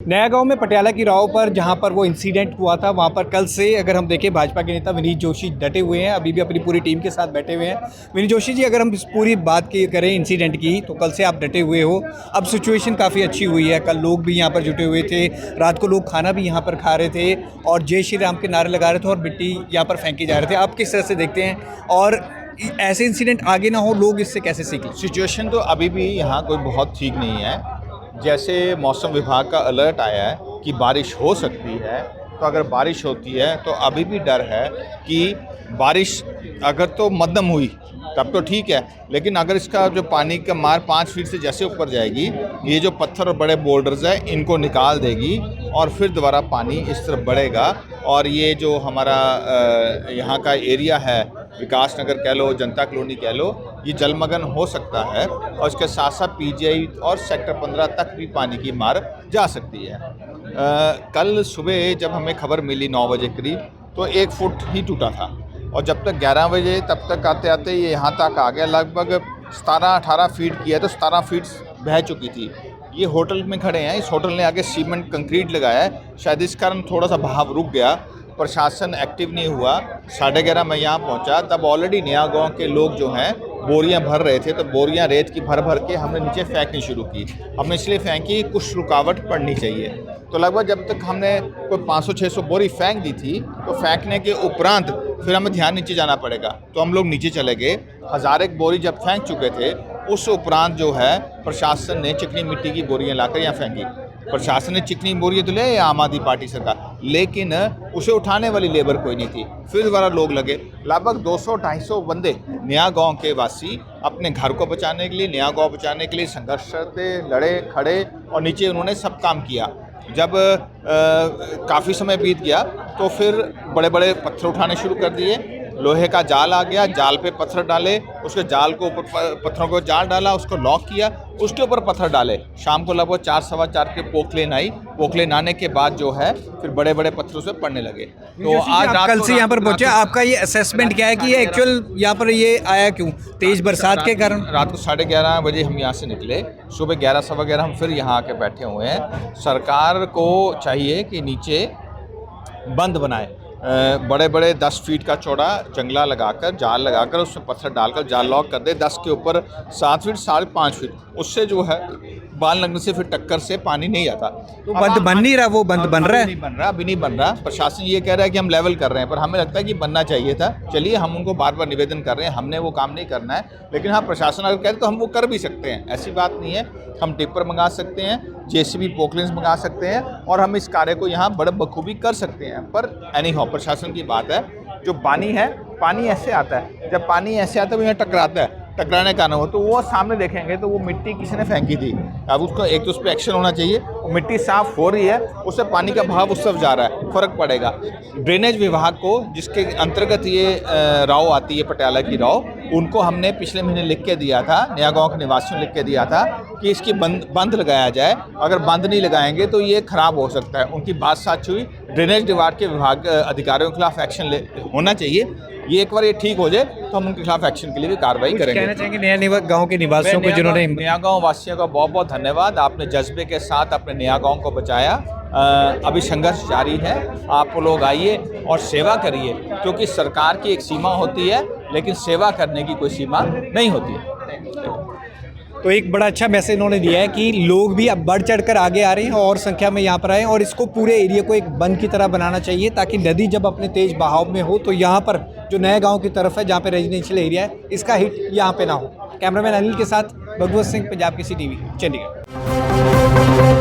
नया गांव में पटियाला की राव पर जहां पर वो इंसिडेंट हुआ था, वहां पर कल से अगर हम देखें भाजपा के नेता विनीत जोशी डटे हुए हैं, अभी भी अपनी पूरी टीम के साथ बैठे हुए हैं। विनीत जोशी जी, अगर हम इस पूरी बात की करें इंसिडेंट की, तो कल से आप डटे हुए हो। अब सिचुएशन काफ़ी अच्छी हुई है, कल लोग भी यहाँ पर जुटे हुए थे, रात को लोग खाना भी यहाँ पर खा रहे थे और जय श्री राम के नारे लगा रहे थे और मिट्टी यहाँ पर फेंकी जा रहे थे। आप किस तरह से देखते हैं और ऐसे इंसिडेंट आगे ना हो, लोग इससे कैसे सीखें? सिचुएशन तो अभी भी यहाँ कोई बहुत ठीक नहीं है। जैसे मौसम विभाग का अलर्ट आया है कि बारिश हो सकती है, तो अगर बारिश होती है तो अभी भी डर है कि बारिश अगर तो मध्यम हुई तब तो ठीक है, लेकिन अगर इसका जो पानी का मार 5 फीट से जैसे ऊपर जाएगी, ये जो पत्थर और बड़े बोल्डर्स हैं इनको निकाल देगी और फिर दोबारा पानी इस तरफ बढ़ेगा और ये जो हमारा यहाँ का एरिया है, विकास नगर कह लो, जनता कॉलोनी कह लो, ये जलमग्न हो सकता है और इसके साथ साथ पीजीआई और सेक्टर 15 तक भी पानी की मार जा सकती है। कल सुबह जब हमें खबर मिली 9 बजे करीब, तो 1 फुट ही टूटा था और जब तक 11 बजे तब तक आते आते ये यहाँ तक आ गया, लगभग 17-18 फीट की है, तो 17 फीट बह चुकी थी। ये होटल में खड़े हैं, इस होटल ने आगे सीमेंट कंक्रीट लगाया है, शायद इस कारण थोड़ा सा बहाव रुक गया, प्रशासन एक्टिव नहीं हुआ। 11:30 मैं यहाँ पहुँचा, तब ऑलरेडी नया गांव के लोग जो हैं बोरियां भर रहे थे, तो बोरियां रेत की भर भर के हमने नीचे फेंकनी शुरू की। हमने इसलिए फेंकी, कुछ रुकावट पड़नी चाहिए। तो लगभग जब तक हमने कोई 500-600 बोरी फेंक दी थी, तो फेंकने के उपरांत फिर हमें ध्यान नीचे जाना पड़ेगा, तो हम लोग नीचे चले गए। 1000 एक बोरी जब फेंक चुके थे, उस उपरांत जो है प्रशासन ने चिकनी मिट्टी की बोरियां लाकर यहाँ फेंकी। प्रशासन ने चिकनी बोरियां तो ले आम आदमी पार्टी सरकार, लेकिन उसे उठाने वाली लेबर कोई नहीं थी। फिर दोबारा लोग लगे, लगभग 200-250 बंदे नया गांव के वासी अपने घर को बचाने के लिए, नया गांव बचाने के लिए संघर्ष करते, लड़े खड़े और नीचे उन्होंने सब काम किया। जब काफ़ी समय बीत गया तो फिर बड़े बड़े पत्थर उठाने शुरू कर दिए, लोहे का जाल आ गया, जाल पे पत्थर डाले, उसके जाल को ऊपर पत्थरों को जाल डाला, उसको लॉक किया, उसके ऊपर पत्थर डाले। शाम को लगभग 4-4:15 के पोकलेन आई, पोकलेन आने के बाद जो है फिर बड़े बड़े पत्थरों से पड़ने लगे। तो आज रात कल से यहाँ पर पहुँचे, आपका ये असेसमेंट क्या है कि ये एक्चुअल यहाँ पर ये आया क्यों? तेज बरसात के कारण? रात को 11:30 बजे हम यहाँ से निकले, सुबह 11-11:15 हम फिर यहाँ आके बैठे हुए हैं। सरकार को चाहिए कि नीचे बंद बनाए, बड़े बड़े 10 फीट का चौड़ा जंगला लगाकर, जाल लगाकर, उसमें पत्थर डालकर जाल लॉक कर दे। 10 के ऊपर 7 फीट 5.5 फीट, उससे जो है बाल लगने से फिर टक्कर से पानी नहीं आता। तो बंद बन नहीं रहा, वो बंद बन रहा है? नहीं बन रहा, अभी नहीं बन रहा। प्रशासन ये कह रहा है कि हम लेवल कर रहे हैं, पर हमें लगता है कि बनना चाहिए था। चलिए, हम उनको बार बार निवेदन कर रहे हैं, हमने वो काम नहीं करना है, लेकिन हाँ, प्रशासन अगर कहे तो हम वो कर भी सकते हैं, ऐसी बात नहीं है। हम टिप्पर मंगा सकते हैं, जेसीबी पोकलेंस मंगा सकते हैं और हम इस कार्य को यहाँ बड़े बखूबी कर सकते हैं। पर एनी हाउ, प्रशासन की बात है। जो पानी है, पानी ऐसे आता है, जब पानी ऐसे आता है वो यहाँ टकराता है, टकराने का ना हो तो वो सामने देखेंगे तो वो मिट्टी किसी ने फेंकी थी। अब उसको एक तो उस पर एक्शन होना चाहिए। वो मिट्टी साफ हो रही है, उससे पानी का बहाव उस तरफ जा रहा है, फ़र्क पड़ेगा। ड्रेनेज विभाग को, जिसके अंतर्गत ये राव आती है, पटियाला की राव, उनको हमने पिछले महीने लिख के दिया था, नया गाँव के निवासियों ने लिख के दिया था कि इसकी बंद लगाया जाए। अगर बंद नहीं लगाएंगे तो ये खराब हो सकता है। उनकी बात सच हुई। ड्रेनेज विभाग अधिकारियों के खिलाफ एक्शन होना चाहिए। ये एक बार ये ठीक हो जाए तो हम उनके खिलाफ एक्शन के लिए भी कार्रवाई करेंगे। कहना चाहेंगे नया गांव के निवासियों को, जिन्होंने नया गांव वासियों का बहुत बहुत धन्यवाद। आपने जज्बे के साथ अपने नया गांव को बचाया। अभी संघर्ष जारी है, आप लोग आइए और सेवा करिए, क्योंकि सरकार की एक सीमा होती है, लेकिन सेवा करने की कोई सीमा नहीं होती है। तो एक बड़ा अच्छा मैसेज इन्होंने दिया है कि लोग भी अब बढ़ चढ़कर आगे आ रहे हैं और संख्या में यहाँ पर आए और इसको पूरे एरिया को एक बंद की तरह बनाना चाहिए, ताकि नदी जब अपने तेज बहाव में हो तो यहाँ पर जो नया गांव की तरफ है, जहाँ पे रेजिडेंशियल एरिया है, इसका हिट यहाँ पे ना हो। कैमरामैन अनिल के साथ भगवत सिंह, पंजाब केसरी टीवी, चंडीगढ़।